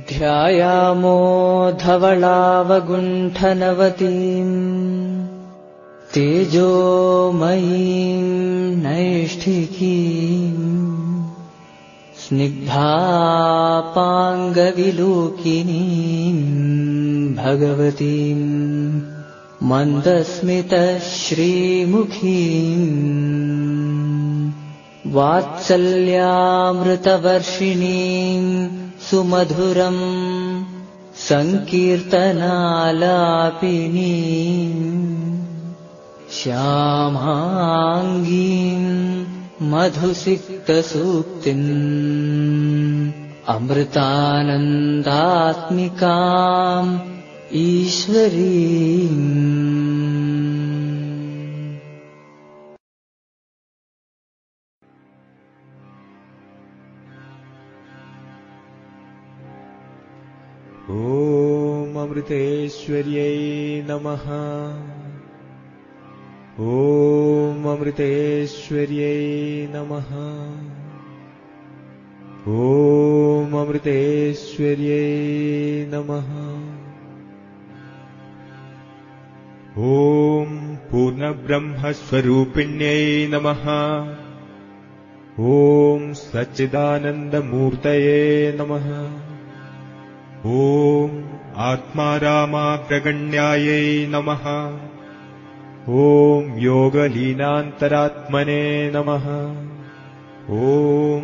ध्यायामो धवलावगुण्ठनवतीम् तेजोमयीम् नैष्ठिकीम् स्निग्धापाङ्गविलोकिनीम् भगवतीम् मन्दस्मितश्रीमुखीम् वात्सल्यामृतवर्षिणीम् सुमधुरम् सङ्कीर्तनालापिनीम् श्यामाङ्गीम् मधुसिक्तसूक्तिम् अमृतानन्दात्मिकाम् ईश्वरीम्। ॐ अमृतेश्वर्यै नमः। ॐ अमृतेश्वर्यै नमः। ॐ अमृतेश्वर्यै नमः। ॐ पूर्णब्रह्मस्वरूपिण्यै नमः। ॐ सच्चिदानन्दमूर्तये नमः। ॐ आत्मारामाग्रगण्यायै नमः। ॐ योगलीनान्तरात्मने नमः। ॐ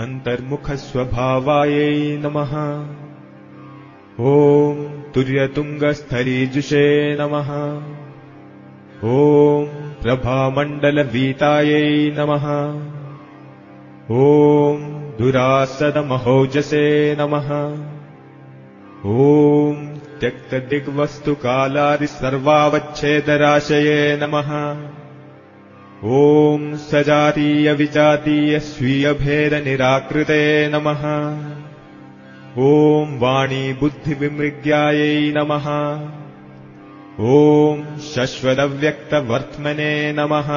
अन्तर्मुखस्वभावायै नमः। ॐ तुर्यतुङ्गस्थलीजुषे नमः। ॐ प्रभामण्डलवीतायै नमः। ॐ दुरासदमहौजसे नमः। ॐ त्यक्तदिग्वस्तुकालादिसर्वावच्छेदराशये नमः। ॐ सजातीयविजातीयस्वीयभेदनिराकृते नमः। ॐ वाणीबुद्धिविमृग्यायै नमः। ॐ शश्वतव्यक्तवर्त्मने नमः।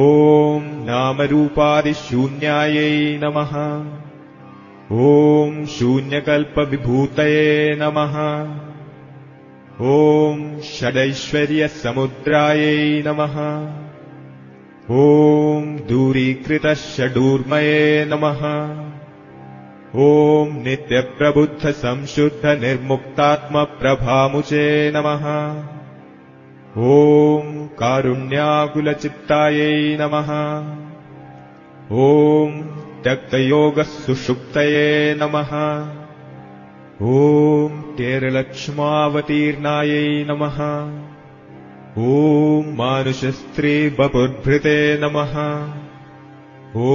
ॐ नामरूपादिशून्यायै नमः। ॐ शून्यकल्पविभूतये नमः। ॐ षडैश्वर्यसमुद्रायै नमः। ॐ दूरीकृतषडूर्मये नमः। ॐ नित्यप्रबुद्धसंशुद्धनिर्मुक्तात्मप्रभामुचे नमः। ॐ कारुण्याकुलचित्तायै नमः। ॐ त्यक्तयोगसुषुप्तये नमः। ॐ केरलक्ष्मावतीर्णायै नमः। ॐ मानुषस्त्रीबपुर्भृते नमः। ॐ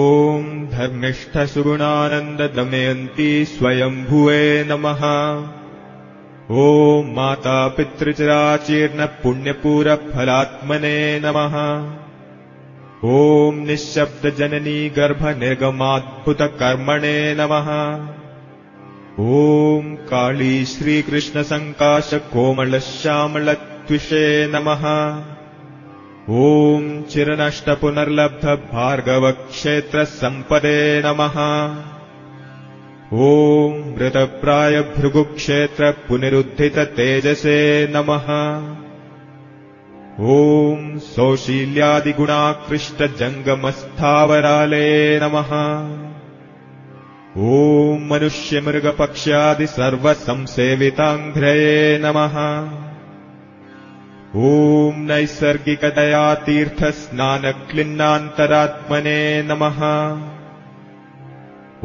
धर्मिष्ठसुगुणानन्ददमयन्ती स्वयम्भुवे नमः। ॐ मातापितृचराचीर्णपुण्यपूरफलात्मने नमः। ॐ निःशब्दजननी गर्भनिर्गमाद्भुतकर्मणे नमः। ॐ काली श्रीकृष्णसङ्काशकोमलश्यामलत्विषे नमः। ॐ चिरनष्टपुनर्लब्धभार्गवक्षेत्रसम्पदे नमः। ॐ मृतप्रायभृगुक्षेत्रपुनरुद्धिततेजसे नमः। ॐ सौशील्यादिगुणाकृष्टजङ्गमस्थावरालये नमः। ॐ मनुष्यमृगपक्ष्यादिसर्वसंसेविताङ्घ्रये नमः। ॐ नैसर्गिकदयातीर्थस्नानक्लिन्नान्तरात्मने नमः।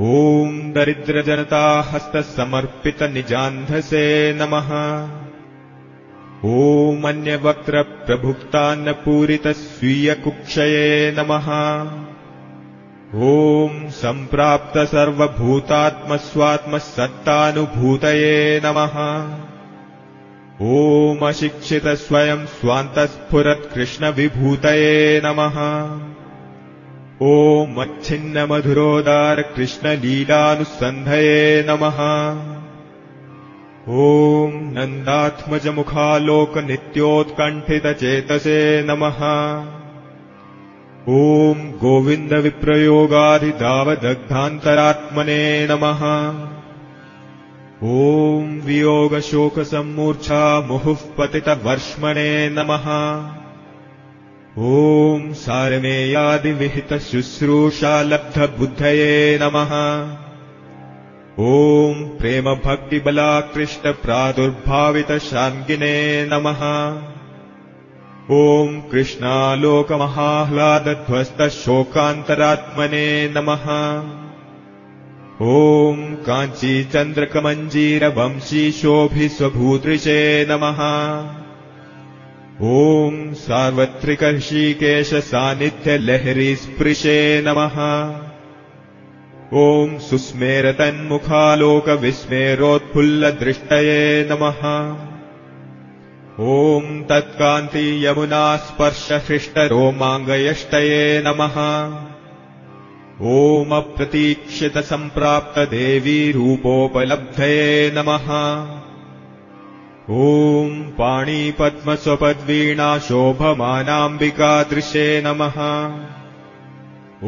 ॐ दरिद्रजनताहस्तसमर्पितनिजान्धसे नमः। ॐ अन्यवक्त्रप्रभुक्तान्नपूरितस्वीयकुक्षये नमः। ॐ सम्प्राप्तसर्वभूतात्मस्वात्मसत्तानुभूतये नमः। ॐ अशिक्षितस्वयं स्वान्तस्फुरत्कृष्णविभूतये नमः। ॐ अच्छिन्नमधुरोदारकृष्णलीलानुसन्धये नमः। ॐ नन्दात्मजमुखालोकनित्योत्कण्ठितचेतसे नमः। ॐ गोविन्दविप्रयोगादिदावदग्धान्तरात्मने नमः। ॐ वियोगशोकसम्मूर्च्छा मुहुः पतितवर्ष्मणे नमः। ॐ सारमेयादिविहितशुश्रूषालब्धबुद्धये नमः। ॐ प्रेमभक्तिबलाकृष्टप्रादुर्भावितशान्तिने नमः। ॐ कृष्णालोकमहाह्लादध्वस्तशोकान्तरात्मने नमः। ॐ काञ्चीचन्द्रकमञ्जीरवंशीशोभिस्वभूदृशे नमः। ॐ सार्वत्रिकर्षिकेशसान्निध्यलहरीस्पृशे नमः। ॐ सुस्मेरतन्मुखालोकविस्मेरोत्फुल्लदृष्टये नमः। ॐ तत्कान्तियमुनास्पर्शहृष्टरोमाङ्गयष्टये नमः। ॐ अप्रतीक्षितसम्प्राप्तदेवीरूपोपलब्धये नमः। ॐ पाणिपद्मस्वपद्वीणाशोभमानाम्बिकादृशे नमः। ॐ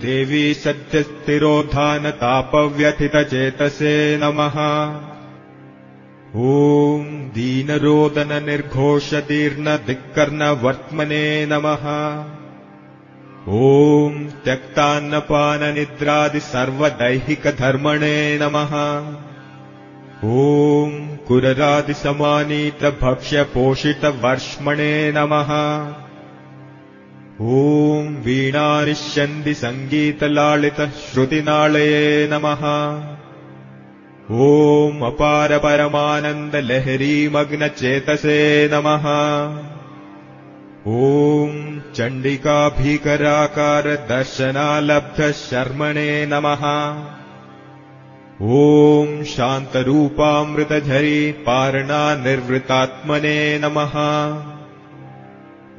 देवी सत्यस्थिरोद्धानतापव्यथितचेतसे नमः। ॐ दीनरोदननिर्घोषतीर्णधिक्कर्णवर्त्मने नमः। ॐ त्यक्तान्नपाननिद्रादिसर्वदैहिकधर्मणे नमः। ॐ कुररादिसमानीतभक्ष्यपोषितवर्ष्मणे नमः। ॐ वीणानिष्यन्दिसङ्गीतलालितश्रुतिनालये नमः। ॐ अपारपरमानन्दलहरीमग्नचेतसे नमः। ॐ चण्डिकाभीकराकारदर्शनालब्धशर्मणे नमः। ॐ शान्तरूपामृतझरी पारणानिर्वृतात्मने नमः।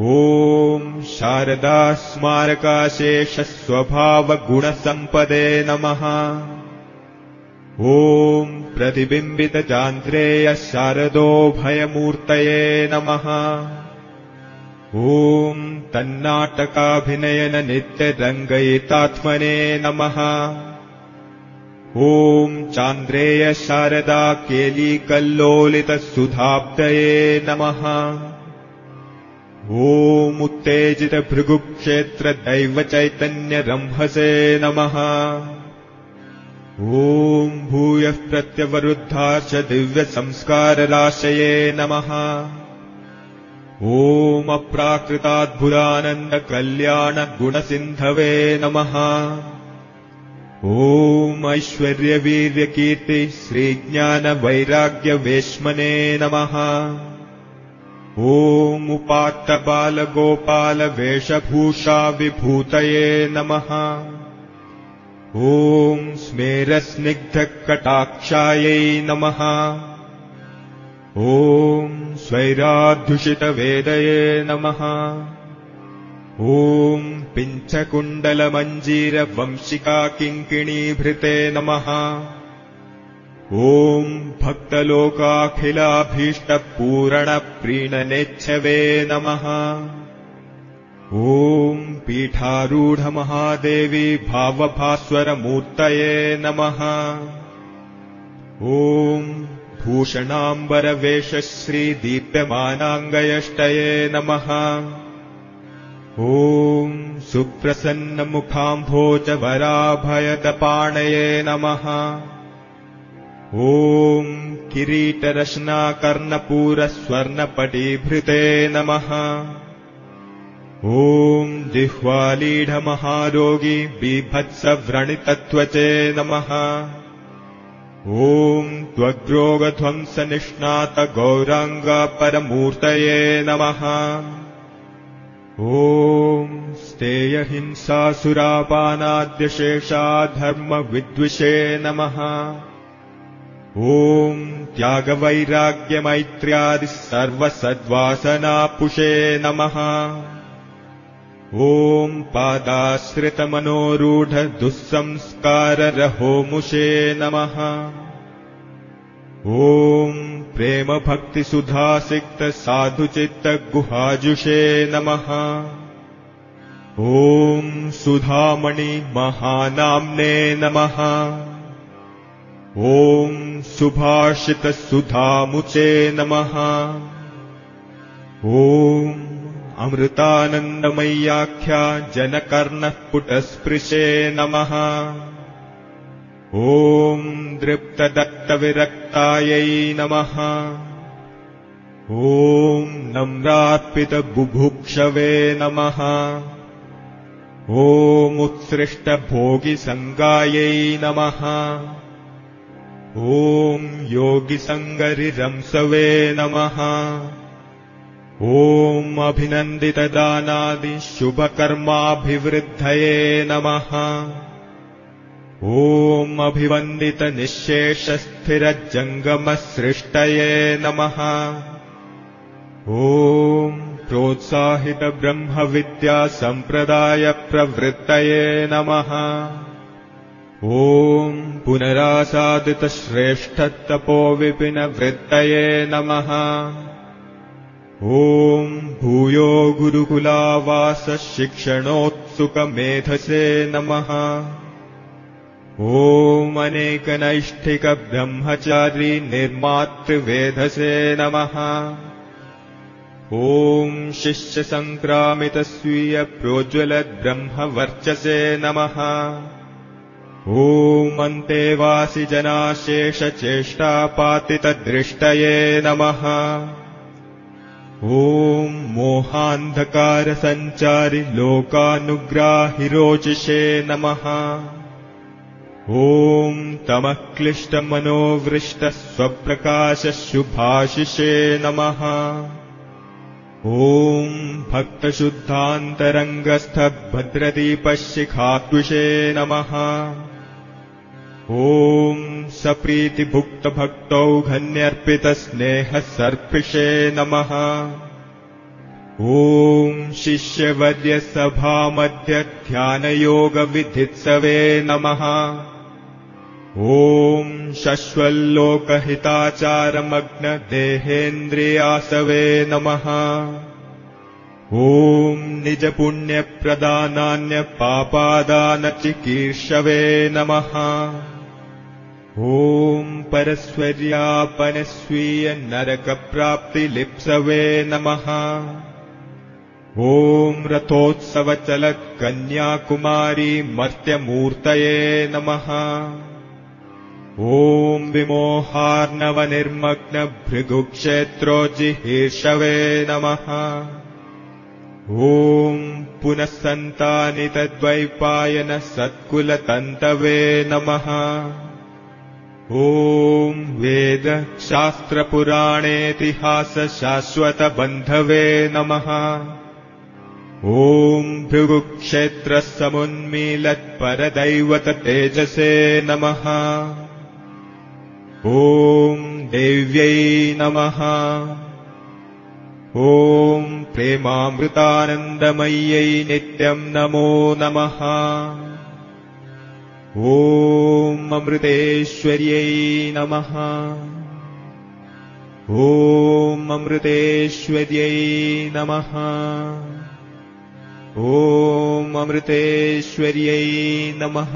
ॐ शारदास्मारकाशेषस्वभावगुणसम्पदे नमः। ॐ प्रतिबिम्बितजान्त्रेयशारदोभयमूर्तये नमः। ॐ तन्नाटकाभिनयननित्यरङ्गयितात्मने नमः। ॐ चान्द्रेयशारदा केलीकल्लोलितसुधाब्दये नमः। ॐ उत्तेजितभृगुक्षेत्रदैवचैतन्यरम्भसे नमः। ॐ भूयः प्रत्यवरुद्धाश्च दिव्यसंस्कारराशये नमः। ॐ अप्राकृताद्भुतानन्दकल्याणगुणसिन्धवे नमः। ॐ ऐश्वर्यवीर्यकीर्ति श्रीज्ञानवैराग्यवेश्मने नमः। ॐ उपात्तबालगोपालवेषभूषाविभूतये नमः। ॐ स्मेरस्निग्धकटाक्षायै नमः। ॐ स्वैराध्युषितवेदये नमः। ॐ पिञ्चकुण्डलमञ्जीरवंशिकाकिङ्किणीभृते नमः। ॐ भक्तलोकाखिलाभीष्टपूरणप्रीणनेच्छवे नमः। ॐ पीठारूढमहादेवी भावभास्वरमूर्तये नमः। ॐ भूषणाम्बरवेषश्रीदीप्यमानाङ्गयष्टये नमः। ॐ सुप्रसन्नमुखाम्भोजवराभयदपाणये नमः। ॐ किरीटरश्नाकर्णपूरस्वर्णपटीभृते नमः। ॐ जिह्वालीढमहारोगी बीभत्सव्रणितत्वचे नमः। ॐ त्वग्रोगध्वंसनिष्णातगौराङ्गपरमूर्तये नमः। ॐ स्तेयहिंसासुरापानाद्यशेषाधर्मविद्विषे नमः। ॐ त्यागवैराग्यमैत्र्यादिसर्वसद्वासनापुषे नमः। ॐ पादाश्रितमनोरूढदुःसंस्काररहोमुषे नमः। ॐ प्रेमभक्तिसुधासिक्तसाधुचित्तगुहाजुषे नमः। ॐ सुधामणिमहानाम्ने नमः। ॐ सुभाषितसुधामुचे नमः। ॐ अमृतानन्दमय्याख्या जनकर्णस्फुटस्पृशे नमः। ॐ दृप्तदत्तविरक्तायै नमः। ॐ नम्रार्पितबुभुक्षवे नमः। ॐ उत्सृष्टभोगिसङ्गायै नमः। ॐ योगिसङ्गरिरंसवे नमः। ॐ अभिनन्दितदानादिशुभकर्माभिवृद्धये नमः। ॐ अभिवन्दितनिःशेषस्थिरजङ्गमसृष्टये नमः। ॐ प्रोत्साहितब्रह्मविद्यासम्प्रदायप्रवृत्तये नमः। ॐ पुनरासादितश्रेष्ठतपोविपिनवृत्तये नमः। ॐ भूयो गुरुकुलावासशिक्षणोत्सुकमेधसे नमः। ॐ अनेकनैष्ठिकब्रह्मचारी निर्मातृवेधसे नमः। ॐ शिष्यसङ्क्रामितस्वीयप्रोज्वलद्ब्रह्मवर्चसे नमः। ॐ अन्तेवासिजनाशेषचेष्टापातितदृष्टये नमः। ॐ मोहान्धकारसञ्चारि लोकानुग्राहिरोचिषे नमः। ॐ तमक्लिष्टमनोवृष्टस्वप्रकाशशुभाशिषे नमः। ॐ भक्तशुद्धान्तरङ्गस्थभद्रदीपशिखात्विषे नमः। ॐ सप्रीतिभुक्तभक्तौघन्यर्पितस्नेहसर्पिषे नमः। ॐ शिष्यवर्यसभामध्यध्यानयोगविधित्सवे नमः। ॐ शश्वल्लोकहिताचारमग्नदेहेन्द्रियासवे नमः। ॐ निजपुण्यप्रदानान्यपापादानचिकीर्षवे नमः। ॐ परस्वर्यापनस्वीयनरकप्राप्तिलिप्सवे नमः। ॐ रथोत्सवचलत्कन्याकुमारी मर्त्यमूर्तये नमः। ॐ विमोहार्णवनिर्मग्नभृगुक्षेत्रोजिहीर्षवे नमः। ॐ पुनस्सन्तानितद्वैपायनसत्कुलतन्तवे नमः। ॐ वेदशास्त्रपुराणेतिहासशाश्वतबन्धवे नमः। ॐ भृगुक्षेत्रसमुन्मीलत्परदैवततेजसे नमः। ॐ देव्यै नमः। ॐ प्रेमामृतानन्दमय्यै नित्यं नमो नमः। ॐ अमृतेश्वर्यै नमः। ॐ अमृतेश्वर्यै नमः। ॐ अमृतेश्वर्यै नमः।